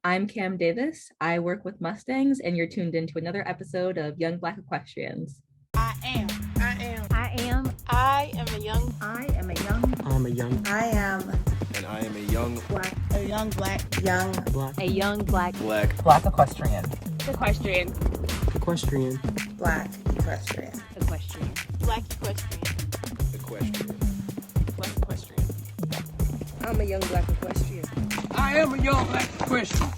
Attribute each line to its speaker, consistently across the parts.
Speaker 1: I'm Cam Davis. I work with Mustangs, and you're tuned into another episode of Young Black Equestrians.
Speaker 2: I am.
Speaker 3: I am.
Speaker 4: I am.
Speaker 2: I am a young.
Speaker 4: I am a young.
Speaker 3: I'm a young.
Speaker 5: I am.
Speaker 6: And I am a young
Speaker 4: Black.
Speaker 2: A young black.
Speaker 5: Young.
Speaker 3: Black.
Speaker 4: A young black.
Speaker 7: Black equestrian.
Speaker 2: Equestrian.
Speaker 3: Equestrian.
Speaker 5: Black equestrian.
Speaker 4: Equestrian.
Speaker 2: Black equestrian.
Speaker 6: equestrian.
Speaker 2: Black equestrian.
Speaker 5: I'm a young black equestrian.
Speaker 3: I am a young black equestrian.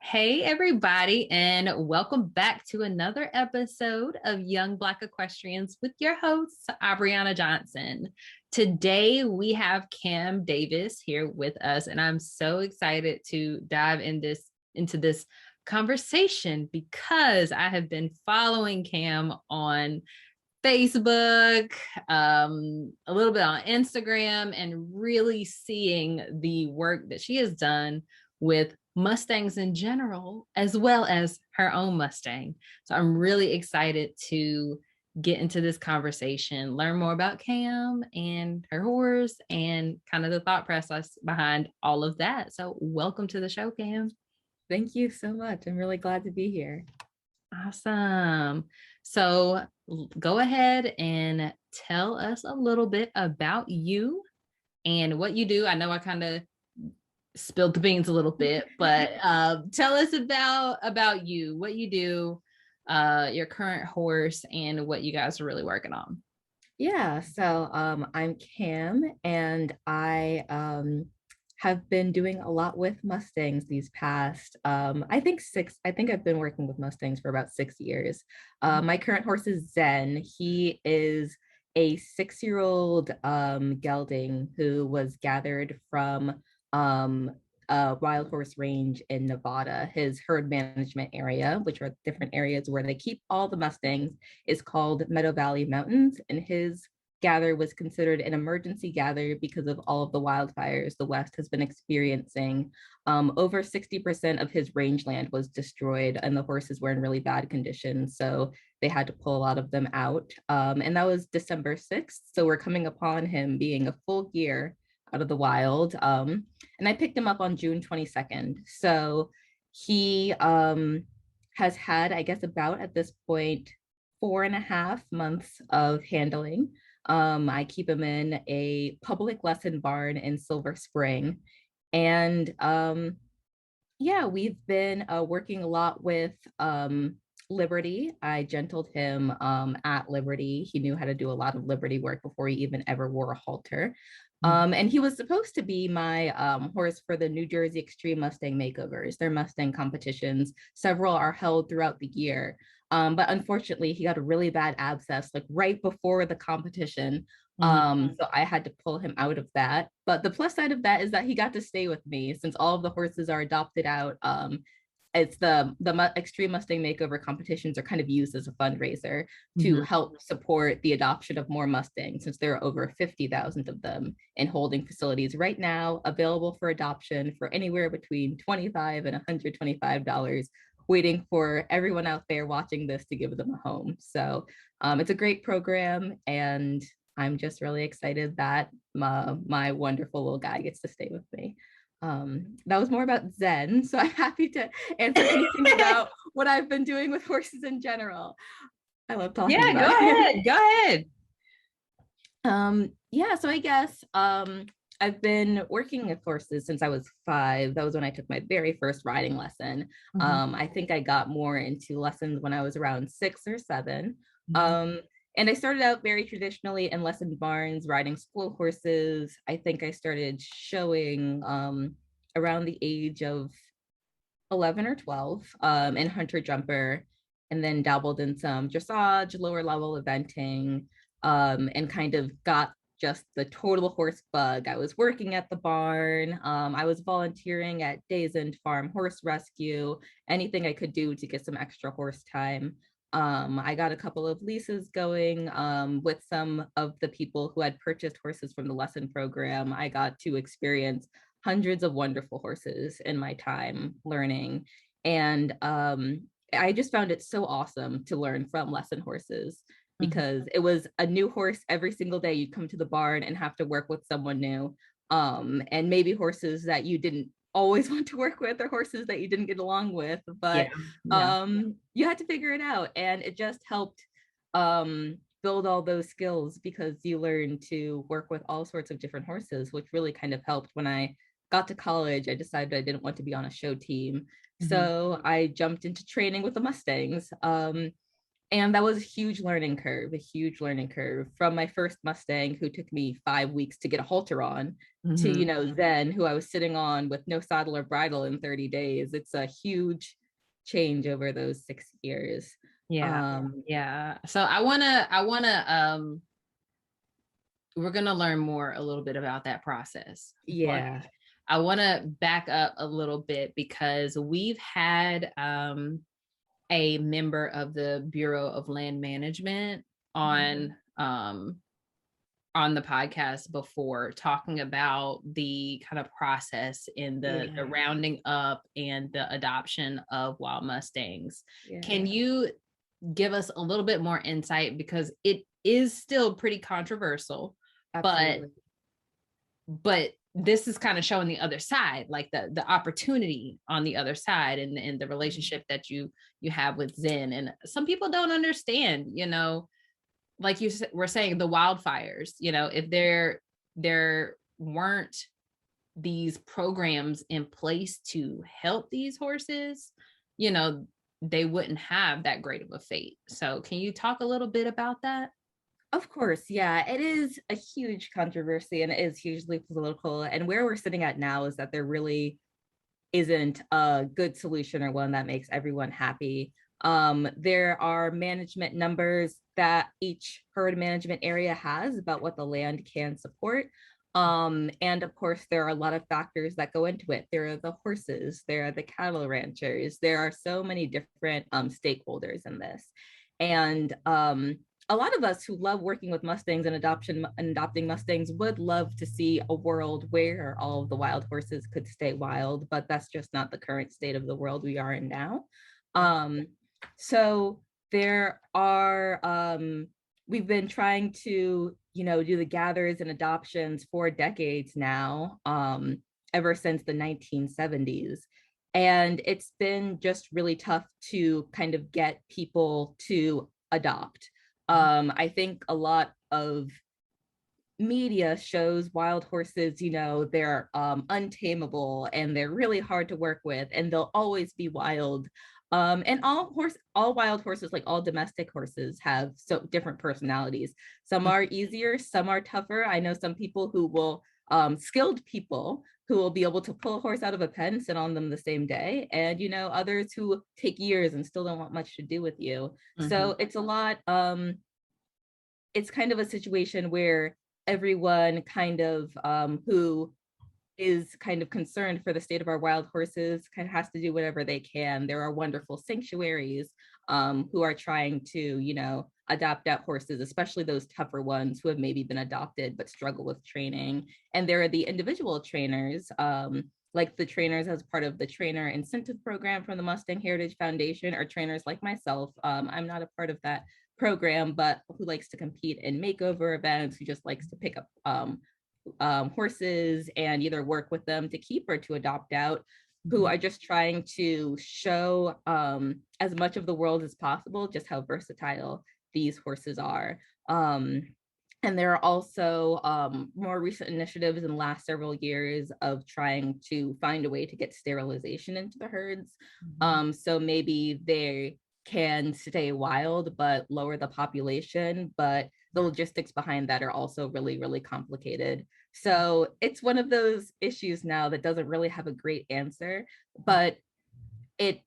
Speaker 1: Hey, everybody, and welcome back to another episode of Young Black Equestrians with your host, Aubriana Johnson. Today, we have Cam Davis here with us, and I'm so excited to dive into this conversation because I have been following Cam on Facebook, a little bit on Instagram, and really seeing the work that she has done with Mustangs in general, as well as her own Mustang. So I'm really excited to get into this conversation, learn more about Cam and her horse and kind of the thought process behind all of that. So welcome to the show, Cam. Thank you so much. I'm really glad to be here. Awesome. So go ahead and tell us a little bit about you and what you do. I know I kind of spilled the beans a little bit, but tell us about you, what you do, your current horse, and what you guys are really working on. Yeah, so I'm Cam, and I have been doing a lot with Mustangs these past, I think I've been working with Mustangs for about 6 years. My current horse is Zen. He is a 6-year-old gelding who was gathered from a wild horse range in Nevada. His herd management area, which are different areas where they keep all the Mustangs, is called Meadow Valley Mountains, and his gather was considered an emergency gather because of all of the wildfires the West has been experiencing. Over 60% of his rangeland was destroyed, and the horses were in really bad condition, so they had to pull a lot of them out. And that was December 6th, so we're coming upon him being a full year out of the wild. And I picked him up on June 22nd. So he has had, I guess, about at this point, 4.5 months of handling. I keep him in a public lesson barn in Silver Spring. And yeah, we've been working a lot with Liberty. I gentled him at Liberty. He knew how to do a lot of Liberty work before he even ever wore a halter. And he was supposed to be my horse for the New Jersey Extreme Mustang Makeovers. Their Mustang competitions. Several are held throughout the year. But unfortunately, he got a really bad abscess like right before the competition. So I had to pull him out of that. But the plus side of that is that he got to stay with me since all of the horses are adopted out. It's the Extreme Mustang Makeover competitions are kind of used as a fundraiser to help support the adoption of more Mustangs, since there are over 50,000 of them in holding facilities right now, available for adoption for anywhere between $25 and $125, waiting for everyone out there watching this to give them a home. So it's a great program, and I'm just really excited that my wonderful little guy gets to stay with me. That was more about Zen, so I'm happy to answer anything about what I've been doing with horses in general. I love talking about it.
Speaker 4: Go ahead.
Speaker 1: Yeah, so I guess I've been working with horses since I was 5. That was when I took my very first riding lesson. I think I got more into lessons when I was around 6 or 7. And I started out very traditionally in lesson barns, riding school horses. I think I started showing around the age of 11 or 12 in hunter jumper, and then dabbled in some dressage, lower level eventing, and kind of got just the total horse bug. I was working at the barn. I was volunteering at Days End Farm Horse Rescue, anything I could do to get some extra horse time. I got a couple of leases going with some of the people who had purchased horses from the lesson program. I got to experience hundreds of wonderful horses in my time learning. And
Speaker 4: I just found it so awesome to learn from lesson horses because it was a new horse every single day. You'd come to the barn and have to work with someone new. And maybe horses that you didn't always want to work with or horses that you didn't get along with, but you had to figure it out. And it just helped build all those skills because you learn to work with all sorts of different horses, which really kind of helped. When I got to college, I decided I didn't want to be on a show team. So I jumped into training with the Mustangs. And that was a huge learning curve from my first Mustang, who took me 5 weeks to get a halter on, to, Zen, who I was sitting on with no saddle or bridle in 30 days. It's a huge change over those 6 years.
Speaker 1: So we're gonna learn more a little bit about that process. But I want to back up a little bit because we've had a member of the Bureau of Land Management on the podcast before, talking about the kind of process in the rounding up and the adoption of wild Mustangs. Can you give us a little bit more insight, because it is still pretty controversial? Absolutely. but this is kind of showing the other side, like the opportunity on the other side, and the relationship that you have with Zen. And some people don't understand, like you were saying, the wildfires, if there weren't these programs in place to help these horses, they wouldn't have that great of a fate. So can you talk a little bit about that?
Speaker 4: Of course, yeah, it is a huge controversy and it is hugely political. And where we're sitting at now is that there really isn't a good solution or one that makes everyone happy. There are management numbers that each herd management area has about what the land can support. And of course, there are a lot of factors that go into it. There are the horses, there are the cattle ranchers, there are so many different stakeholders in this. And a lot of us who love working with Mustangs and adopting Mustangs would love to see a world where all of the wild horses could stay wild, but that's just not the current state of the world we are in now. So there are, we've been trying to, do the gathers and adoptions for decades now, ever since the 1970s. And it's been just really tough to kind of get people to adopt. I think a lot of media shows wild horses, they're untamable and they're really hard to work with and they'll always be wild. And all wild horses, like all domestic horses, have so different personalities. Some are easier, some are tougher. I know some people who will, skilled people who will be able to pull a horse out of a pen, sit on them the same day. And, others who take years and still don't want much to do with you. So it's a lot, it's kind of a situation where everyone kind of who is kind of concerned for the state of our wild horses kind of has to do whatever they can. There are wonderful sanctuaries who are trying to, adopt out horses, especially those tougher ones who have maybe been adopted but struggle with training. And there are the individual trainers, like the trainers as part of the trainer incentive program from the Mustang Heritage Foundation, or trainers like myself. I'm not a part of that program, but who likes to compete in makeover events, who just likes to pick up horses and either work with them to keep or to adopt out, who are just trying to show as much of the world as possible just how versatile these horses are. And there are also more recent initiatives in the last several years of trying to find a way to get sterilization into the herds. So maybe they can stay wild but lower the population, but the logistics behind that are also really, really complicated. So it's one of those issues now that doesn't really have a great answer, but it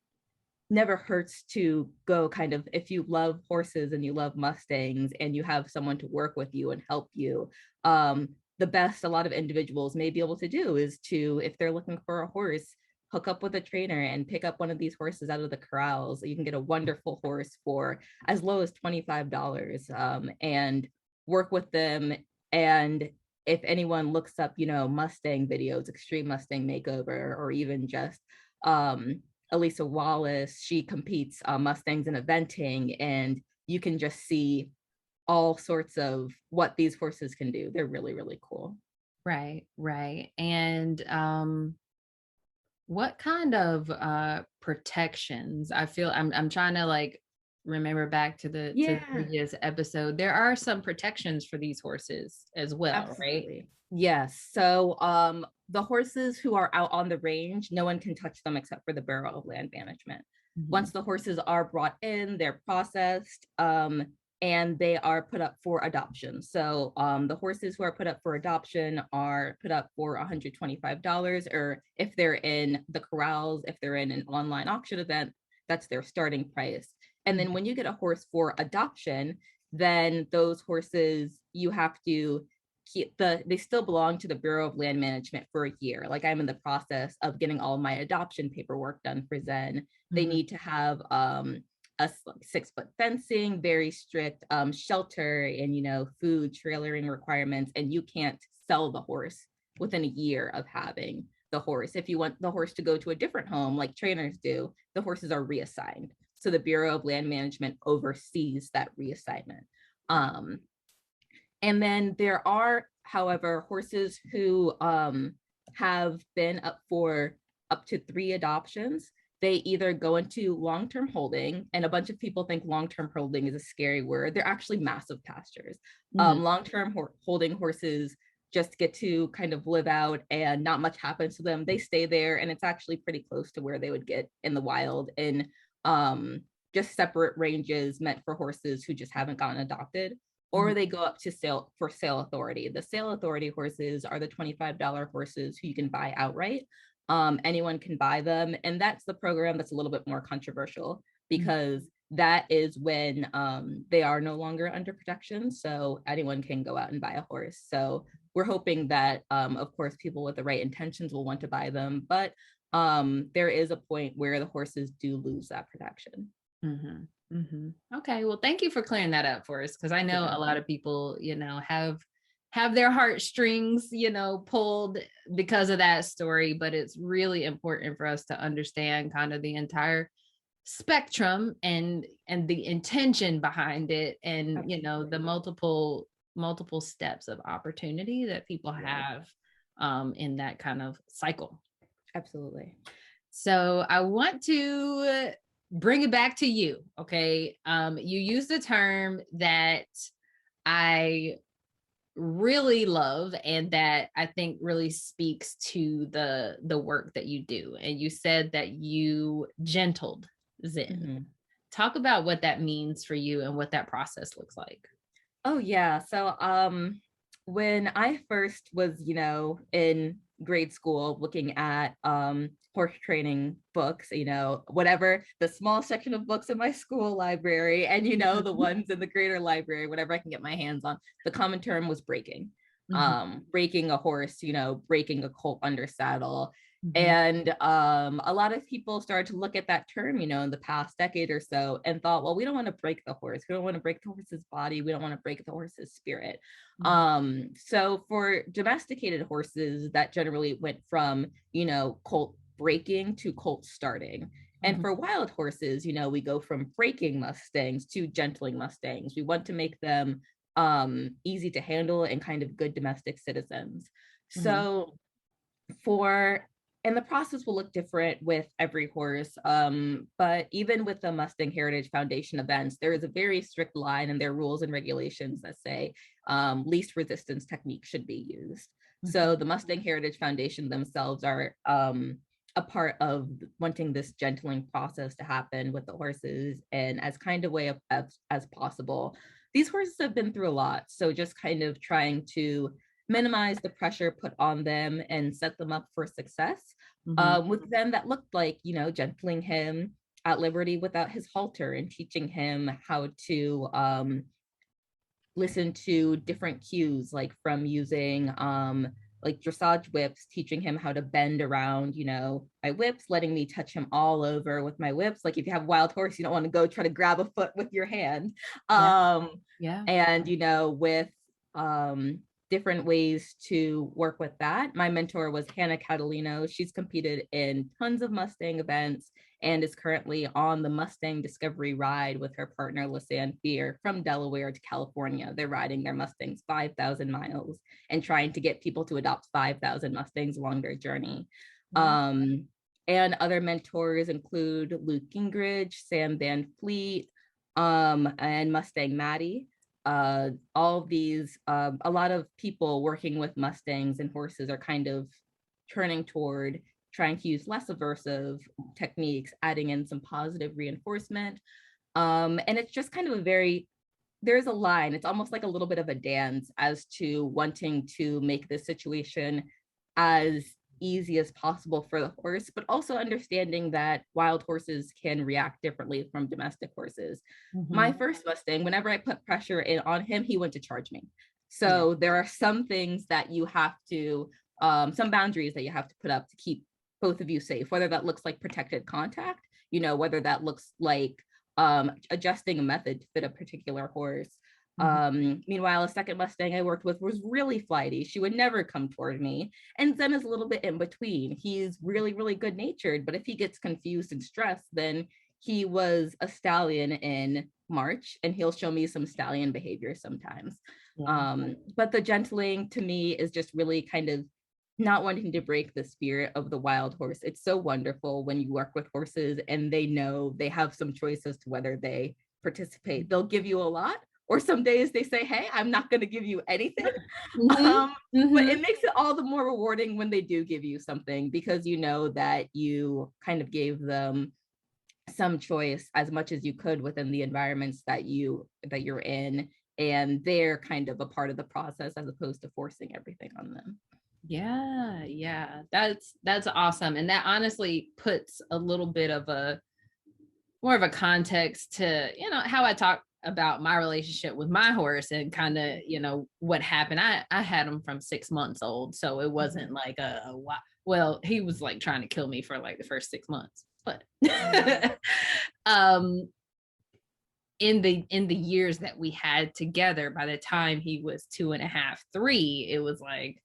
Speaker 4: never hurts to go kind of, if you love horses and you love Mustangs and you have someone to work with you and help you, the best a lot of individuals may be able to do is to, if they're looking for a horse, hook up with a trainer and pick up one of these horses out of the corrals. You can get a wonderful horse for as low as $25 and work with them. And if anyone looks up, Mustang videos, extreme Mustang makeover, or even just Elisa Wallace, she competes mustangs in eventing, and you can just see all sorts of what these horses can do. They're really, really cool.
Speaker 1: Right, right. And what kind of protections? I feel I'm trying to like remember back to the previous episode. There are some protections for these horses as well, right?
Speaker 4: Absolutely. Yes. So the horses who are out on the range, no one can touch them except for the Bureau of Land Management. Once the horses are brought in, they're processed, and they are put up for adoption. So the horses who are put up for adoption are put up for $125, or if they're in the corrals, if they're in an online auction event, that's their starting price. And then when you get a horse for adoption, then those horses, you have to keep they still belong to the Bureau of Land Management for a year. Like I'm in the process of getting all my adoption paperwork done for Zen. They need to have a 6-foot fencing, very strict shelter, and food trailering requirements. And you can't sell the horse within a year of having the horse. If you want the horse to go to a different home, like trainers do, the horses are reassigned. So the Bureau of Land Management oversees that reassignment. And then there are, however, horses who have been up for up to 3 adoptions. They either go into long-term holding, and a bunch of people think long-term holding is a scary word. They're actually massive pastures. Long-term holding horses just get to kind of live out and not much happens to them. They stay there, and it's actually pretty close to where they would get in the wild, in just separate ranges meant for horses who just haven't gotten adopted. Or they go up to sale authority. The sale authority horses are the $25 horses who you can buy outright. Anyone can buy them. And that's the program that's a little bit more controversial, because that is when they are no longer under protection. So anyone can go out and buy a horse. So we're hoping that, of course, people with the right intentions will want to buy them. But there is a point where the horses do lose that protection.
Speaker 1: Okay, well, thank you for clearing that up for us, because I know a lot of people, have their heartstrings, pulled because of that story. But it's really important for us to understand kind of the entire spectrum and the intention behind it, and the multiple steps of opportunity that people have in that kind of cycle.
Speaker 4: Absolutely.
Speaker 1: So I want to bring it back to you. Okay. You used a term that I really love, and that I think really speaks to the work that you do. And you said that you gentled Zen. Talk about what that means for you and what that process looks like.
Speaker 4: Oh yeah. So when I first was, in grade school looking at horse training books, whatever, the small section of books in my school library, and the ones in the greater library, whatever I can get my hands on, the common term was breaking. Breaking a horse, breaking a colt under saddle. And a lot of people started to look at that term, in the past decade or so, and thought, well, we don't want to break the horse. We don't want to break the horse's body. We don't want to break the horse's spirit. So for domesticated horses, that generally went from, colt breaking to colt starting. And for wild horses, we go from breaking mustangs to gentling mustangs. We want to make them easy to handle and kind of good domestic citizens. So and the process will look different with every horse. But even with the Mustang Heritage Foundation events, there is a very strict line in their rules and regulations that say least resistance technique should be used. So the Mustang Heritage Foundation themselves are a part of wanting this gentling process to happen with the horses, and as kind of way of as possible. These horses have been through a lot. So just kind of trying to minimize the pressure put on them and set them up for success. With them, that looked like, gentling him at liberty without his halter, and teaching him how to listen to different cues, like from using like dressage whips, teaching him how to bend around, my whips, letting me touch him all over with my whips. Like if you have a wild horse, you don't want to go try to grab a foot with your hand. And, with different ways to work with that. My mentor was Hannah Catalino. She's competed in tons of Mustang events and is currently on the Mustang Discovery ride with her partner, Lisanne Fear, from Delaware to California. They're riding their Mustangs 5,000 miles and trying to get people to adopt 5,000 Mustangs along their journey. And other mentors include Luke Gingrich, Sam Van Fleet, and Mustang Maddie. All of these, a lot of people working with Mustangs and horses are kind of turning toward trying to use less aversive techniques, adding in some positive reinforcement. And it's just kind of there's a line, it's almost like a little bit of a dance as to wanting to make this situation as easy as possible for the horse, but also understanding that wild horses can react differently from domestic horses. My first Mustang, whenever I put pressure in on him, he went to charge me. So there are some things that you have to, some boundaries that you have to put up to keep both of you safe, whether that looks like protected contact, whether that looks like adjusting a method to fit a particular horse. Meanwhile, a second Mustang I worked with was really flighty. She would never come toward me. And Zen is a little bit in between. He's really, really good natured, but if he gets confused and stressed, then he was a stallion in March and he'll show me some stallion behavior sometimes. But the gentling to me is just really kind of not wanting to break the spirit of the wild horse. It's so wonderful when you work with horses and they know they have some choice as to whether they participate. They'll give you a lot, or some days they say, hey, I'm not going to give you anything. But it makes it all the more rewarding when they do give you something, because you know that you kind of gave them some choice as much as you could within the environments that you're in, and they're kind of a part of the process as opposed to forcing everything on them.
Speaker 1: Yeah, that's awesome. And that honestly puts a little bit of more of a context to how I talk about my relationship with my horse and kind of what happened. I had him from 6 months old, so it wasn't like well, he was like trying to kill me for like the first 6 months, but in the years that we had together, by the time he was 2.5, 3, it was like,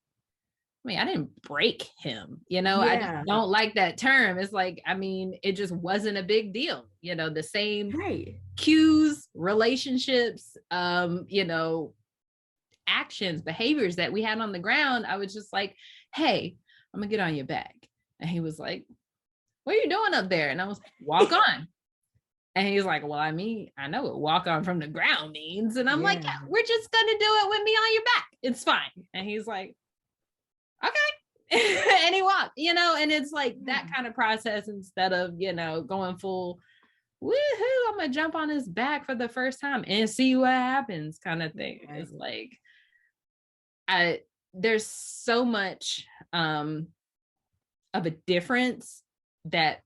Speaker 1: I didn't break him, I just don't like that term. It's like, it just wasn't a big deal, the same cues, relationships, actions, behaviors that we had on the ground. I was just like, hey, I'm gonna get on your back. And he was like, what are you doing up there? And I was like, walk on. And he's like, well, I know what walk on from the ground means. And I'm like, yeah, we're just gonna do it with me on your back. It's fine. And he's like, okay. And he walked, and it's like that kind of process instead of, going full, woohoo, I'm gonna jump on his back for the first time and see what happens kind of thing. It's like, there's so much of a difference that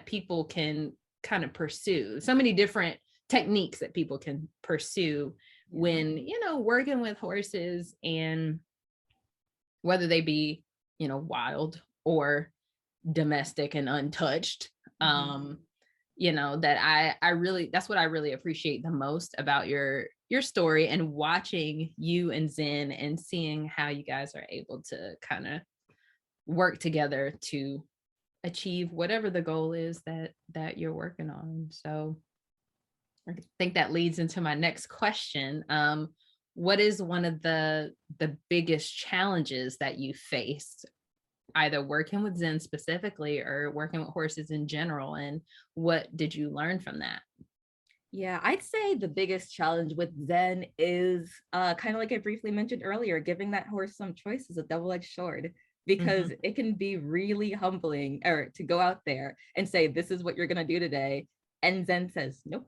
Speaker 1: people can kind of pursue, so many different techniques that people can pursue when, working with horses, and whether they be, wild or domestic and untouched. That I really, that's what I really appreciate the most about your story, and watching you and Zen and seeing how you guys are able to kind of work together to achieve whatever the goal is that you're working on. So I think that leads into my next question. What is one of the biggest challenges that you faced, either working with Zen specifically or working with horses in general, and what did you learn from that?
Speaker 4: Yeah, I'd say the biggest challenge with Zen is kind of like I briefly mentioned earlier, giving that horse some choice is a double-edged sword, because it can be really humbling to go out there and say, this is what you're going to do today. And Zen says, nope,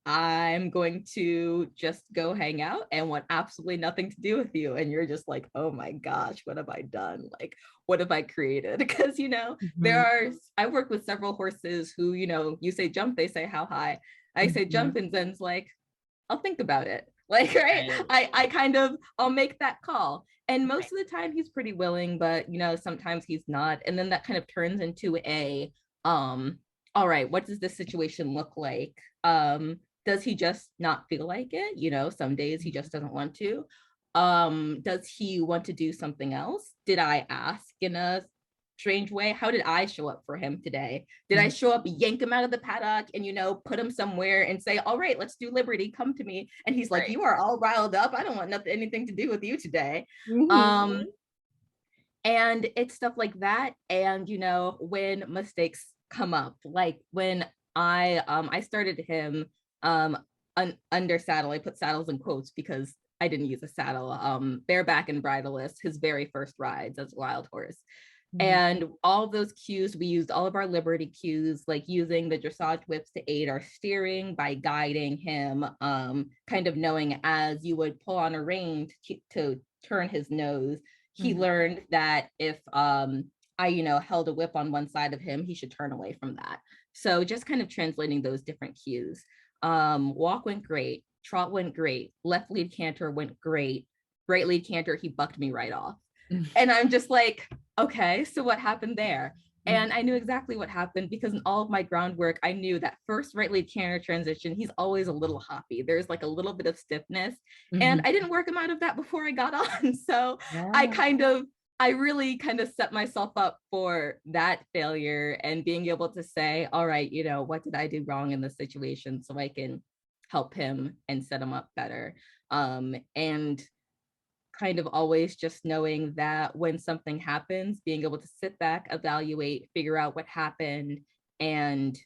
Speaker 4: I'm going to just go hang out and want absolutely nothing to do with you. And you're just like, oh my gosh, what have I done? Like, what have I created? Because, I work with several horses who, you say jump, they say how high. I say jump, and Zen's like, I'll think about it. Like, right. I'll make that call. And most of the time he's pretty willing, but, sometimes he's not. And then that kind of turns into all right, what does this situation look like? Does he just not feel like it? Some days he just doesn't want to. Does he want to do something else? Did I ask in a strange way? How did I show up for him today? Did I show up, yank him out of the paddock and, put him somewhere and say, all right, let's do Liberty, come to me? And he's like, you are all riled up. I don't want anything to do with you today. And it's stuff like that. And, when mistakes come up, like when I started him under saddle, I put saddles in quotes because I didn't use a saddle, bareback and bridleless, his very first rides as a wild horse. And all those cues, we used all of our Liberty cues, like using the dressage whips to aid our steering by guiding him, kind of knowing as you would pull on a rein to turn his nose. He learned that if I, held a whip on one side of him, he should turn away from that. So just kind of translating those different cues. Walk went great. Trot went great. Left lead canter went great. Right lead canter, he bucked me right off. And I'm just like, okay, so what happened there? And I knew exactly what happened because in all of my groundwork, I knew that first right lead canter transition, he's always a little hoppy. There's like a little bit of stiffness. And I didn't work him out of that before I got on. So I really kind of set myself up for that failure and being able to say, all right, what did I do wrong in this situation so I can help him and set him up better. And kind of always just knowing that when something happens, being able to sit back, evaluate, figure out what happened and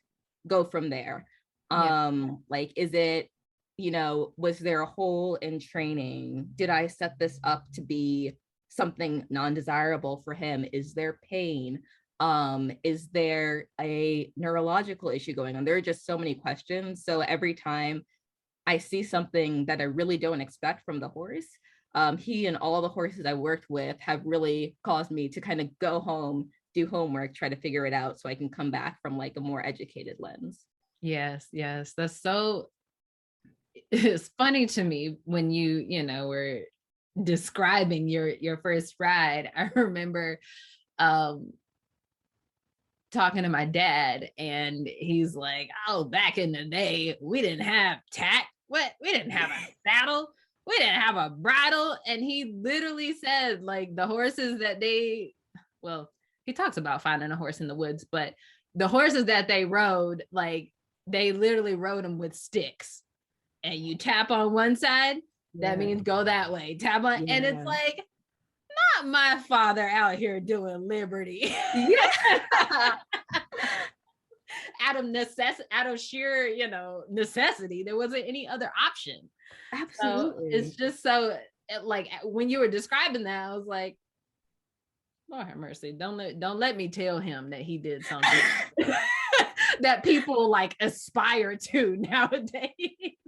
Speaker 4: go from there. Like, is it, was there a hole in training? Did I set this up to be something non-desirable for him? Is there pain? Is there a neurological issue going on? There are just so many questions. So every time I see something that I really don't expect from the horse, he and all the horses I worked with have really caused me to kind of go home, do homework, try to figure it out so I can come back from like a more educated lens.
Speaker 1: Yes. That's so, it's funny to me when you were describing your first ride. I remember talking to my dad and he's like, oh, back in the day, we didn't have tack. What? We didn't have a saddle. We didn't have a bridle. And he literally said, like, the horses that he talks about finding a horse in the woods, but the horses that they rode, like, they literally rode them with sticks. And you tap on one side, that means go that way. Tap on, and it's like, not my father out here doing Liberty. Out of sheer, necessity. There wasn't any other option.
Speaker 4: Absolutely.
Speaker 1: So it's just so, like, when you were describing that, I was like, Lord have mercy. Don't let me tell him that he did something that people like aspire to nowadays.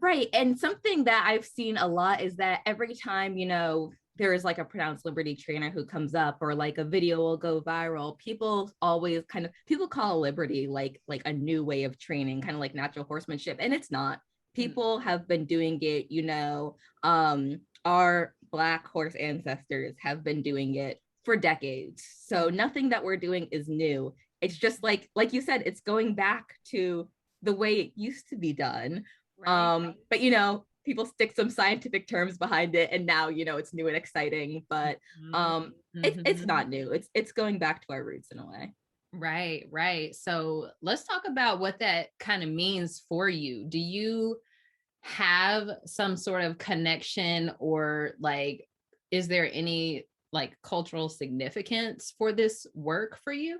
Speaker 4: Right. And something that I've seen a lot is that every time, there is like a pronounced Liberty trainer who comes up or like a video will go viral, people always people call Liberty like a new way of training, kind of like natural horsemanship. And it's not. People have been doing it, our Black horse ancestors have been doing it for decades. So nothing that we're doing is new. It's just like you said, it's going back to the way it used to be done. Right. But people stick some scientific terms behind it, and now it's new and exciting. But it's not new. It's going back to our roots in a way.
Speaker 1: Right. So let's talk about what that kind of means for you. Do you have some sort of connection, or like, is there any like cultural significance for this work for you?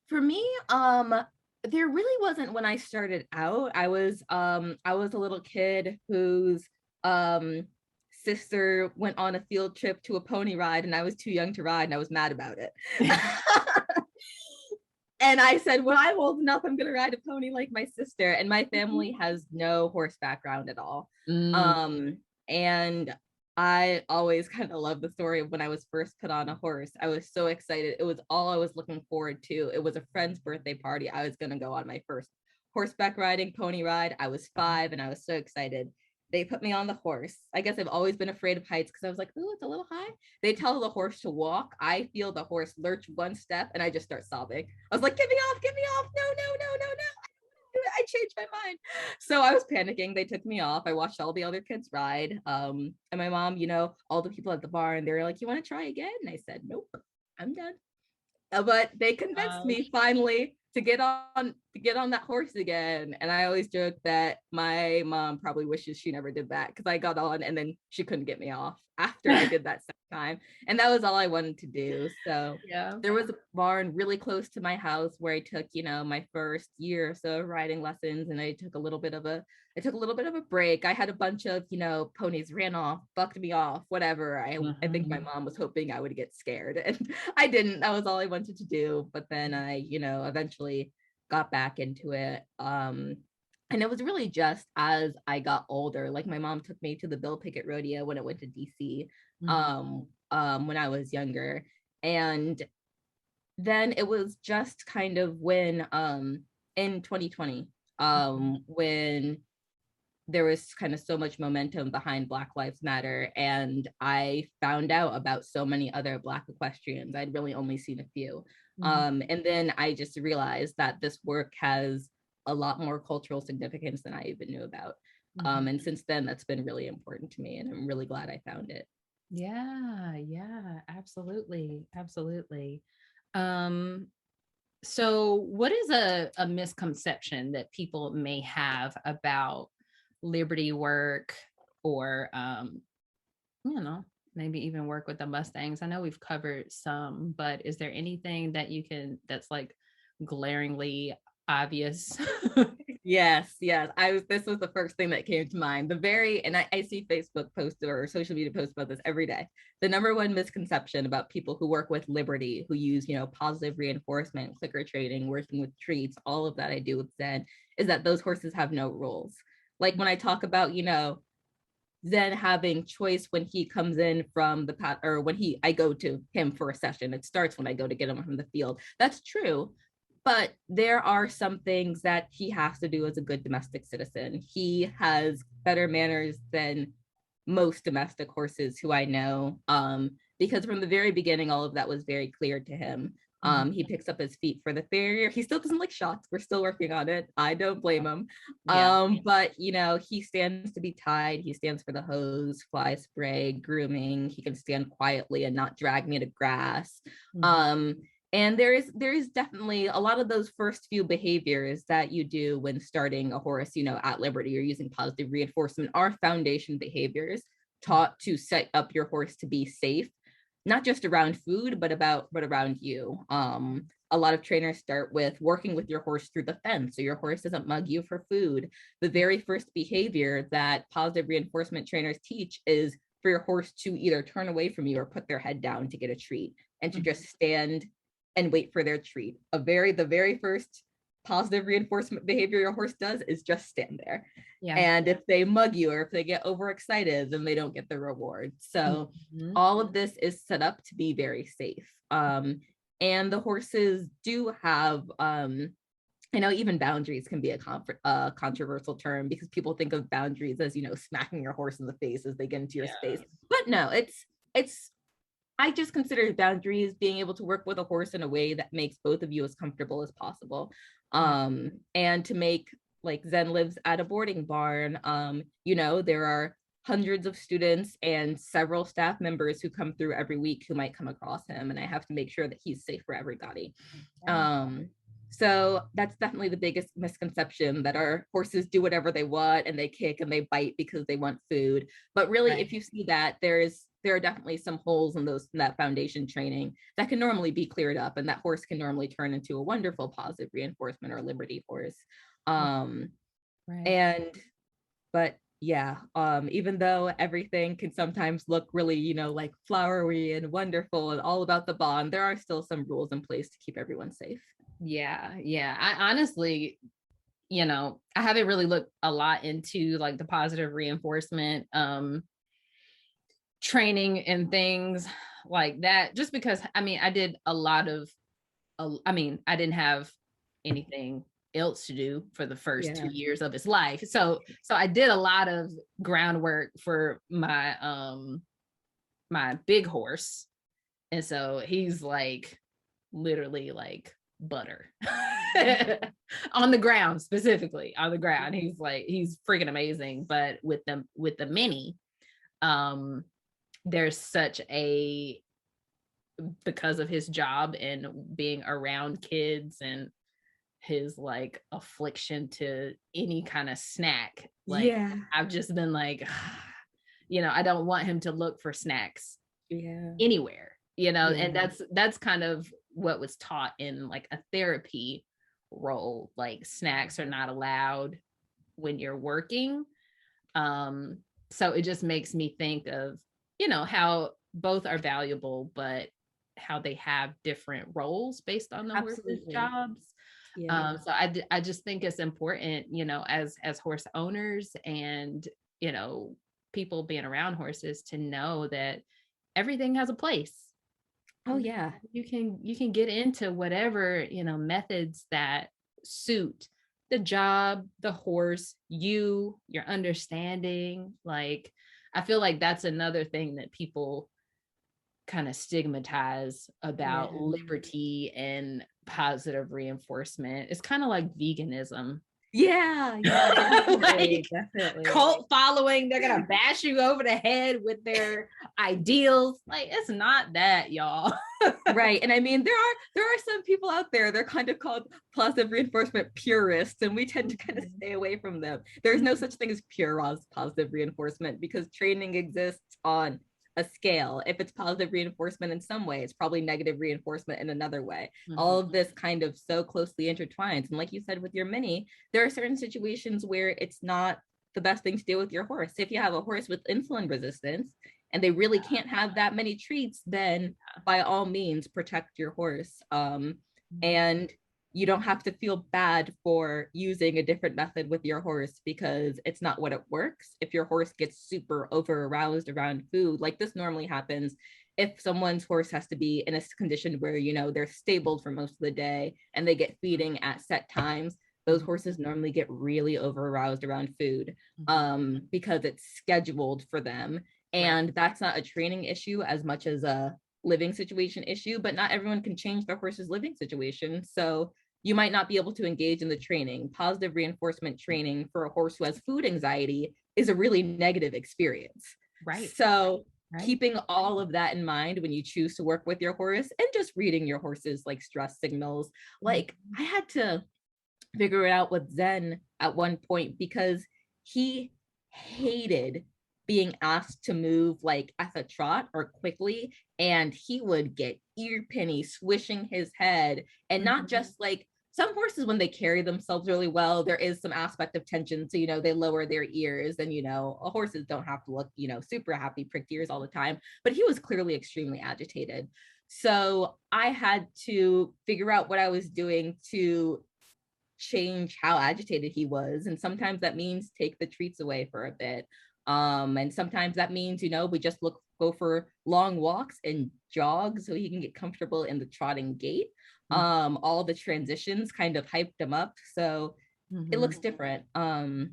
Speaker 4: For me, there really wasn't when I started out. I was a little kid whose sister went on a field trip to a pony ride, and I was too young to ride, and I was mad about it. And I said, when I'm old enough, I'm going to ride a pony like my sister. And my family has no horse background at all. And I always kind of love the story of when I was first put on a horse. I was so excited. It was all I was looking forward to. It was a friend's birthday party. I was going to go on my first horseback riding pony ride. I was 5 and I was so excited. They put me on the horse. I guess I've always been afraid of heights because I was like, oh, it's a little high. They tell the horse to walk. I feel the horse lurch one step and I just start sobbing. I was like, get me off, no. I changed my mind. So I was panicking. They took me off. I watched all the other kids ride. And my mom, all the people at the barn, they were like, you want to try again? And I said, nope, I'm done. But they convinced me finally to get on that horse again. And I always joke that my mom probably wishes she never did that, because I got on and then she couldn't get me off after I did that second time. And that was all I wanted to do. So there was a barn really close to my house where I took, my first year or so of riding lessons, and I took a little bit of a break. I had a bunch of, ponies ran off, bucked me off, whatever. I think my mom was hoping I would get scared, and I didn't. That was all I wanted to do. But then I, eventually got back into it. And it was really just as I got older. Like, my mom took me to the Bill Pickett Rodeo when it went to DC, when I was younger. And then it was just kind of when, in 2020, when there was kind of so much momentum behind Black Lives Matter, and I found out about so many other Black equestrians. I'd really only seen a few. And then I just realized that this work has a lot more cultural significance than I even knew about. And since then, that's been really important to me, and I'm really glad I found it.
Speaker 1: Yeah, absolutely. So what is a misconception that people may have about Liberty work, or maybe even work with the Mustangs? I know we've covered some, but is there anything that's like glaringly obvious?
Speaker 4: Yes. This was the first thing that came to mind. I see Facebook posts or social media posts about this every day. The number one misconception about people who work with Liberty, who use, positive reinforcement, clicker training, working with treats, all of that I do with Zen, is that those horses have no rules. Like, when I talk about, Zen having choice when he comes in from the path, or when I go to him for a session, it starts when I go to get him from the field. That's true. But there are some things that he has to do as a good domestic citizen. He has better manners than most domestic horses who I know, because from the very beginning, all of that was very clear to him. He picks up his feet for the farrier. He still doesn't like shots. We're still working on it. I don't blame him. But he stands to be tied. He stands for the hose, fly spray, grooming. He can stand quietly and not drag me to grass. And there is definitely a lot of those first few behaviors that you do when starting a horse, at Liberty, or using positive reinforcement, are foundation behaviors taught to set up your horse to be safe, not just around food, but around you. A lot of trainers start with working with your horse through the fence, so your horse doesn't mug you for food. The very first behavior that positive reinforcement trainers teach is for your horse to either turn away from you or put their head down to get a treat, and to just stand and wait for their treat. The very first positive reinforcement behavior your horse does is just stand there. And if they mug you, or if they get overexcited, then they don't get the reward. So all of this is set up to be very safe. And the horses do have, even boundaries can be a controversial term, because people think of boundaries as, smacking your horse in the face as they get into your space. But no, I just consider boundaries being able to work with a horse in a way that makes both of you as comfortable as possible. And to make, like, Zen lives at a boarding barn, there are hundreds of students and several staff members who come through every week who might come across him, and I have to make sure that he's safe for everybody. So that's definitely the biggest misconception, that our horses do whatever they want and they kick and they bite because they want food. But really, if you see that, there are definitely some holes in that foundation training that can normally be cleared up, and that horse can normally turn into a wonderful positive reinforcement or Liberty horse. Even though everything can sometimes look really, like flowery and wonderful and all about the bond, there are still some rules in place to keep everyone safe.
Speaker 1: I honestly, I haven't really looked a lot into, like, the positive reinforcement training and things like that, just because I did a lot of I didn't have anything else to do for the first 2 years of his life, so I did a lot of groundwork for my my big horse, and so he's like literally like butter on the ground, specifically on the ground. He's freaking amazing. But with the mini, there's such a, because of his job and being around kids and his like affliction to any kind of snack, like I've just been like, I don't want him to look for snacks anywhere, and that's kind of what was taught in like a therapy role, like snacks are not allowed when you're working. So it just makes me think of, how both are valuable, but how they have different roles based on the horses' jobs. So I just think it's important, as horse owners and, people being around horses, to know that everything has a place.
Speaker 4: Oh yeah.
Speaker 1: You can get into whatever, methods that suit the job, the horse, your understanding. Like, I feel like that's another thing that people kind of stigmatize about liberty and positive reinforcement. It's kind of like veganism.
Speaker 4: Definitely.
Speaker 1: Cult following, they're gonna bash you over the head with their ideals. Like, it's not that, y'all.
Speaker 4: Right. And I mean, there are some people out there, they're kind of called positive reinforcement purists, and we tend to kind of stay away from them. There's no such thing as pure positive reinforcement, because training exists on a scale. If it's positive reinforcement in some way, it's probably negative reinforcement in another way. All of this kind of so closely intertwines. And like you said with your mini, there are certain situations where it's not the best thing to do with your horse. If you have a horse with insulin resistance and they really can't have that many treats, then by all means protect your horse. And you don't have to feel bad for using a different method with your horse because it's not what it works. If your horse gets super over aroused around food, like this normally happens if someone's horse has to be in a condition where, they're stabled for most of the day and they get feeding at set times, those horses normally get really over aroused around food because it's scheduled for them. And that's not a training issue as much as a living situation issue, but not everyone can change their horse's living situation. So you might not be able to engage in the training. Positive reinforcement training for a horse who has food anxiety is a really negative experience.
Speaker 1: Right.
Speaker 4: So keeping all of that in mind when you choose to work with your horse, and just reading your horse's like stress signals. Like, I had to figure it out with Zen at one point because he hated being asked to move like at a trot or quickly, and he would get ear pinny swishing his head. And not just like, some horses, when they carry themselves really well, there is some aspect of tension. So, they lower their ears, and, horses don't have to look, super happy, pricked ears all the time. But he was clearly extremely agitated. So I had to figure out what I was doing to change how agitated he was. And sometimes that means take the treats away for a bit. And sometimes that means, we just go for long walks and jog so he can get comfortable in the trotting gait. All the transitions kind of hyped him up, so it looks different. And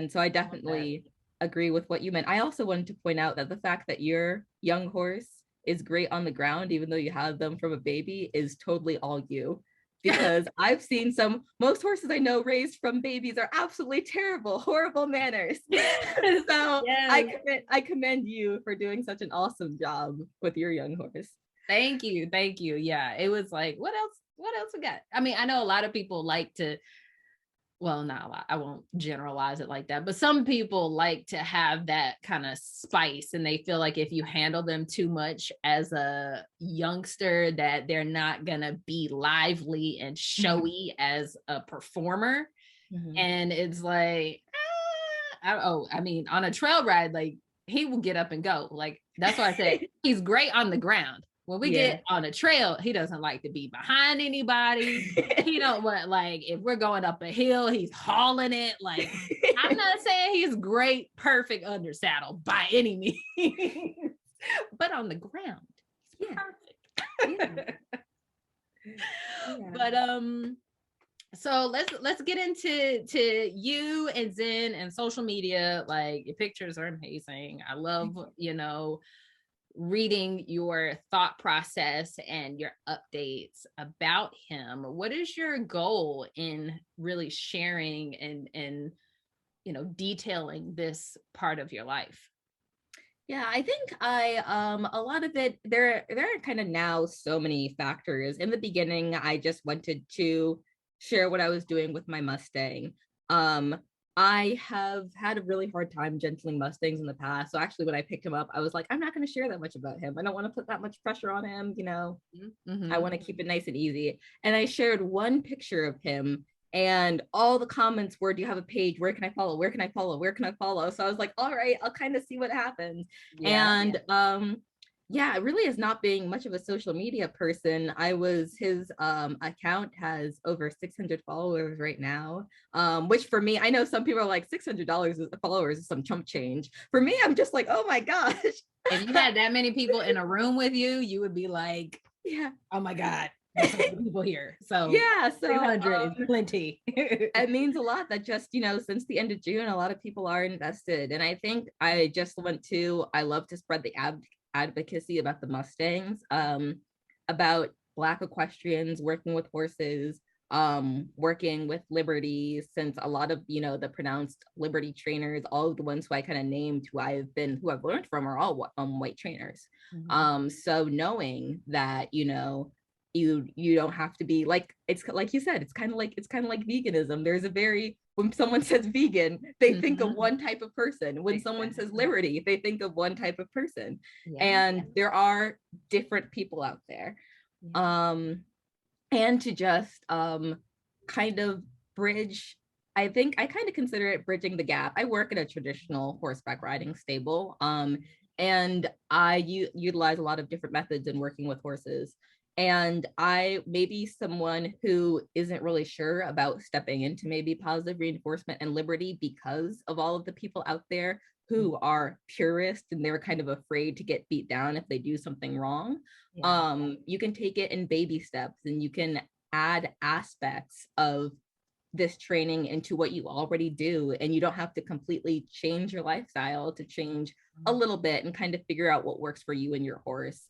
Speaker 4: so I definitely agree with what you meant. I also wanted to point out that the fact that your young horse is great on the ground, even though you have them from a baby, is totally all you. Because I've seen most horses I know raised from babies are absolutely terrible, horrible manners. So I commend you for doing such an awesome job with your young horse.
Speaker 1: Thank you. Yeah, it was like, what else we got? I mean, I know a lot of people like to, well, not a lot, I won't generalize it like that, but some people like to have that kind of spice, and they feel like if you handle them too much as a youngster, that they're not gonna be lively and showy as a performer. And it's like, I mean, on a trail ride, like, he will get up and go. Like, that's why I said he's great on the ground. When we get on a trail, he doesn't like to be behind anybody. He don't want, like, if we're going up a hill, he's hauling it. Like, I'm not saying he's great, perfect under saddle by any means, but on the ground, he's perfect. But so let's get into you and Zen and social media. Like, your pictures are amazing. I love, reading your thought process and your updates about him, what is your goal in really sharing and detailing this part of your life?
Speaker 4: Yeah, I think a lot of it, there are kind of now so many factors. In the beginning, I just wanted to share what I was doing with my Mustang. I have had a really hard time gentling Mustangs in the past. So actually when I picked him up, I was like, I'm not going to share that much about him. I don't want to put that much pressure on him, I want to keep it nice and easy. And I shared one picture of him, and all the comments were, do you have a page? Where can I follow? Where can I follow? Where can I follow? So I was like, all right, I'll kind of see what happens. And yeah, really as not being much of a social media person, his account has over 600 followers right now, which for me, I know some people are like $600 followers is some chump change. For me, I'm just like, oh my gosh.
Speaker 1: If you had that many people in a room with you, you would be like,
Speaker 4: yeah,
Speaker 1: oh my God, there's so many people here. So
Speaker 4: yeah, so
Speaker 1: 300 is plenty.
Speaker 4: It means a lot that just, since the end of June, a lot of people are invested. And I think I love to spread the advocacy about the Mustangs, about Black equestrians working with horses, working with Liberty, since a lot of, the pronounced Liberty trainers, all of the ones who I kind of named, who I've learned from are all white trainers. So knowing that, you don't have to be like, it's like you said, it's kind of like veganism. When someone says vegan, they think of one type of person. When someone says liberty, they think of one type of person. And there are different people out there. And to just kind of bridge, I think I kind of consider it bridging the gap. I work at a traditional horseback riding stable, and I utilize a lot of different methods in working with horses. And I may be someone who isn't really sure about stepping into maybe positive reinforcement and liberty because of all of the people out there who are purists and they're kind of afraid to get beat down if they do something wrong. You can take it in baby steps, and you can add aspects of this training into what you already do, and you don't have to completely change your lifestyle to change a little bit and kind of figure out what works for you and your horse.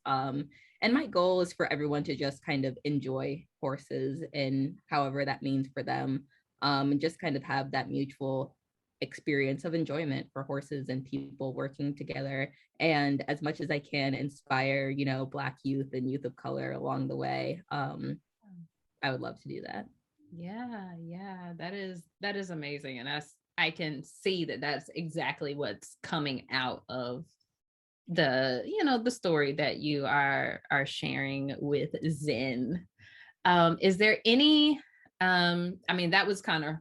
Speaker 4: And my goal is for everyone to just kind of enjoy horses and however that means for them, and just kind of have that mutual experience of enjoyment for horses and people working together. And as much as I can inspire, Black youth and youth of color along the way, I would love to do that.
Speaker 1: Yeah, that is amazing. And I can see that that's exactly what's coming out of the story that you are sharing with Zen. Is there any that was kind of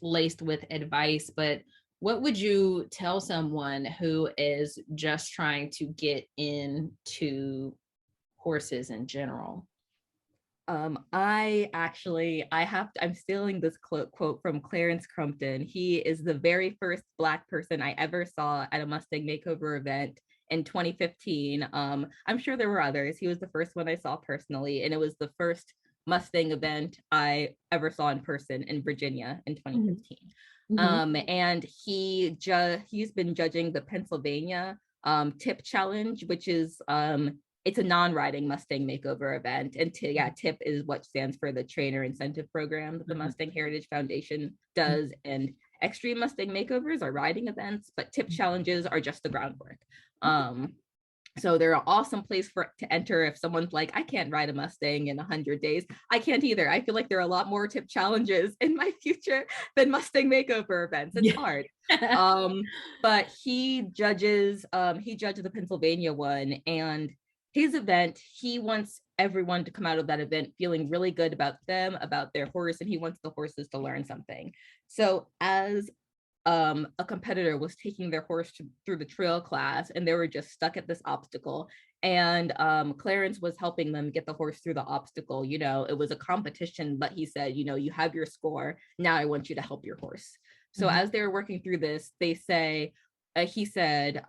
Speaker 1: laced with advice, but what would you tell someone who is just trying to get into horses in general?
Speaker 4: I'm stealing this quote from Clarence Crumpton. He is the very first Black person I ever saw at a Mustang makeover event in 2015. I'm sure there were others. He was the first one I saw personally, and it was the first Mustang event I ever saw in person in Virginia in 2015. And he's been judging the Pennsylvania TIP challenge, which is it's a non-riding Mustang makeover event. And TIP is what stands for the Trainer Incentive Program that the Mustang Heritage Foundation does. And extreme Mustang makeovers are riding events, but TIP challenges are just the groundwork. So they're an awesome place to enter if someone's like, I can't ride a Mustang in 100 days. I can't either. I feel like there are a lot more TIP challenges in my future than Mustang makeover events. It's hard. But he judged the Pennsylvania one, and his event, he wants everyone to come out of that event feeling really good about them, about their horse, and he wants the horses to learn something. So as a competitor was taking their horse through the trail class, and they were just stuck at this obstacle, and Clarence was helping them get the horse through the obstacle. It was a competition, but he said, you have your score. Now I want you to help your horse. So as they were working through this, he said,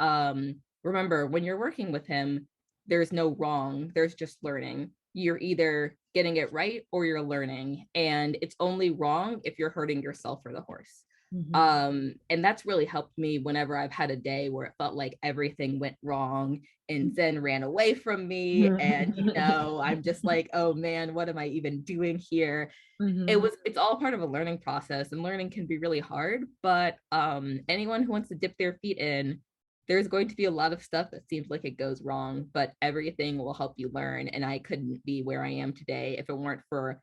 Speaker 4: remember, when you're working with him, there's no wrong, there's just learning. You're either getting it right or you're learning, and it's only wrong if you're hurting yourself or the horse. And that's really helped me whenever I've had a day where it felt like everything went wrong and Zen ran away from me. And, I'm just like, oh man, what am I even doing here? It's all part of a learning process, and learning can be really hard, but anyone who wants to dip their feet in, there's going to be a lot of stuff that seems like it goes wrong, but everything will help you learn. And I couldn't be where I am today if it weren't for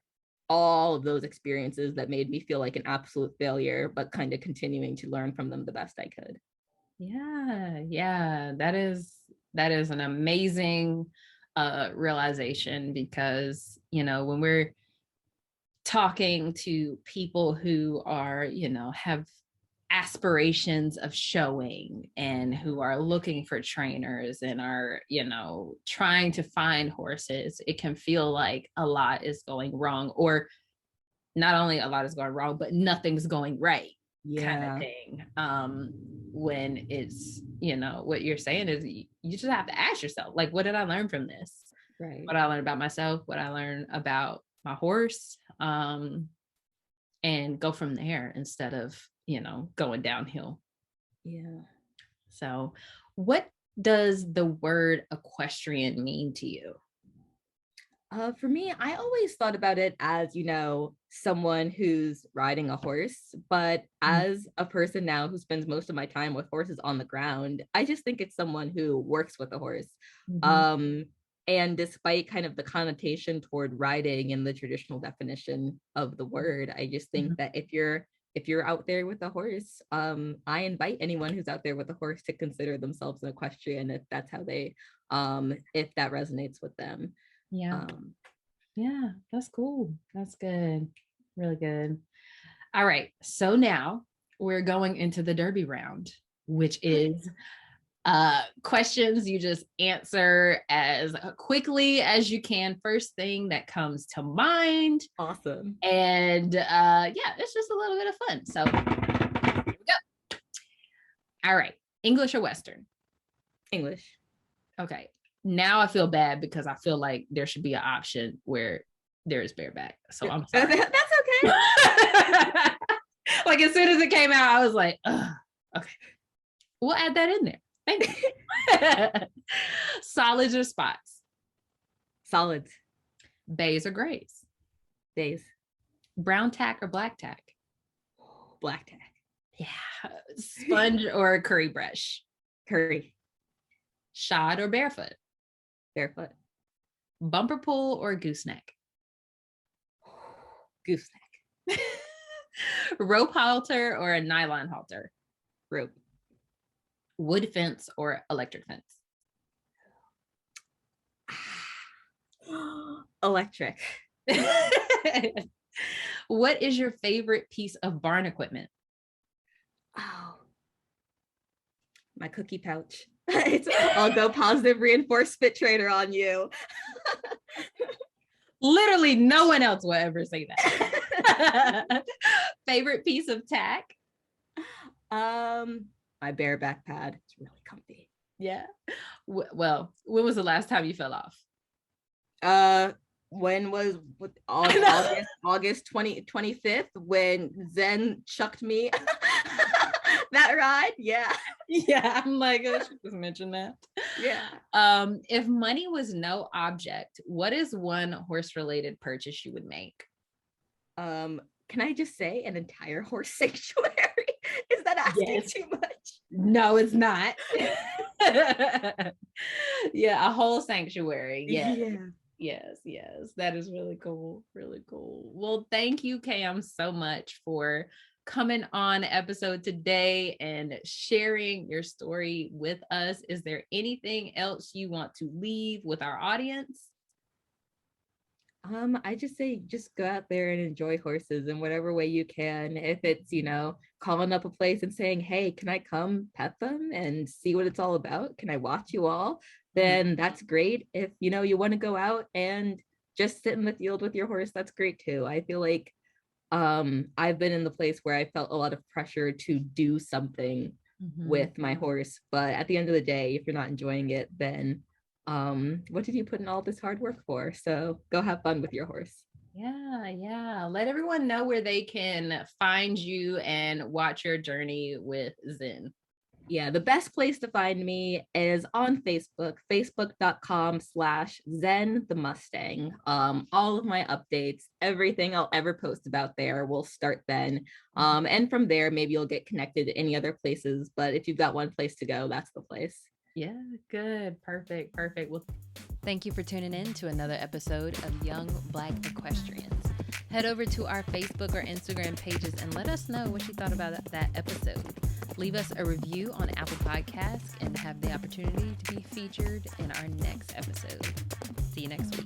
Speaker 4: all of those experiences that made me feel like an absolute failure, but kind of continuing to learn from them the best I could.
Speaker 1: Yeah, that is an amazing realization, because when we're talking to people who are have aspirations of showing and who are looking for trainers and are trying to find horses, it can feel like a lot is going wrong, or not only a lot is going wrong, but nothing's going right, kind of thing. When it's what you're saying is you just have to ask yourself, like, what did I learn from this?
Speaker 4: Right.
Speaker 1: What I learned about myself, what I learned about my horse, and go from there instead of going downhill.
Speaker 4: Yeah.
Speaker 1: So what does the word equestrian mean to you?
Speaker 4: For me, I always thought about it as, someone who's riding a horse, but as a person now who spends most of my time with horses on the ground, I just think it's someone who works with a horse. And despite kind of the connotation toward riding and the traditional definition of the word, I just think that if you're out there with a horse, I invite anyone who's out there with a horse to consider themselves an equestrian if that's how they, if that resonates with them.
Speaker 1: Yeah, that's cool. That's good. Really good. All right. So now we're going into the Derby round, which is questions you just answer as quickly as you can. First thing that comes to mind.
Speaker 4: Awesome.
Speaker 1: And it's just a little bit of fun. So here we go. All right. English or Western?
Speaker 4: English. Okay.
Speaker 1: Now I feel bad because I feel like there should be an option where there is bareback. So I'm sorry.
Speaker 4: That's okay.
Speaker 1: Like as soon as it came out, I was like, ugh, okay. We'll add that in there. Thank you. Solids or spots?
Speaker 4: Solids.
Speaker 1: Bays or grays?
Speaker 4: Bays. Brown tack or black tack? Black tack.
Speaker 1: Yeah. Sponge or curry brush?
Speaker 4: Curry.
Speaker 1: Shod or barefoot?
Speaker 4: Barefoot.
Speaker 1: Bumper pull or gooseneck?
Speaker 4: Gooseneck.
Speaker 1: Rope halter or a nylon halter?
Speaker 4: Rope. Wood fence or electric fence? Electric.
Speaker 1: What is your favorite piece of barn equipment?
Speaker 4: Oh, my cookie pouch. I'll go positive reinforcement trainer on you.
Speaker 1: Literally no one else will ever say that. Favorite piece of tack?
Speaker 4: My bareback pad. It's really comfy.
Speaker 1: Yeah. Well, when was the last time you fell off?
Speaker 4: When was August 25th when Zen chucked me that ride? Yeah.
Speaker 1: I'm like, I should just mention that.
Speaker 4: Yeah.
Speaker 1: If money was no object, what is one horse related purchase you would make?
Speaker 4: Can I just say an entire horse sanctuary? Is that asking too much?
Speaker 1: No, it's not. Yeah, a whole sanctuary. Yes, that is really cool. Well, thank you, Cam, so much for coming on episode today and sharing your story with us. Is there anything else you want to leave with our audience?
Speaker 4: I just say just go out there and enjoy horses in whatever way you can. If it's, calling up a place and saying, hey, can I come pet them and see what it's all about? Can I watch you all? Then that's great. If, you want to go out and just sit in the field with your horse, that's great too. I feel like I've been in the place where I felt a lot of pressure to do something with my horse. But at the end of the day, if you're not enjoying it, then what did you put in all this hard work for? So go have fun with your horse.
Speaker 1: Yeah. Let everyone know where they can find you and watch your journey with Zen.
Speaker 4: Yeah, the best place to find me is on Facebook, facebook.com/Zen the Mustang. All of my updates, everything I'll ever post about there will start then. And from there, maybe you'll get connected to any other places. But if you've got one place to go, that's the place.
Speaker 1: Yeah, good. Perfect. Well, thank you for tuning in to another episode of Young Black Equestrians. Head over to our Facebook or Instagram pages and let us know what you thought about that episode. Leave us a review on Apple Podcasts and have the opportunity to be featured in our next episode. See you next week.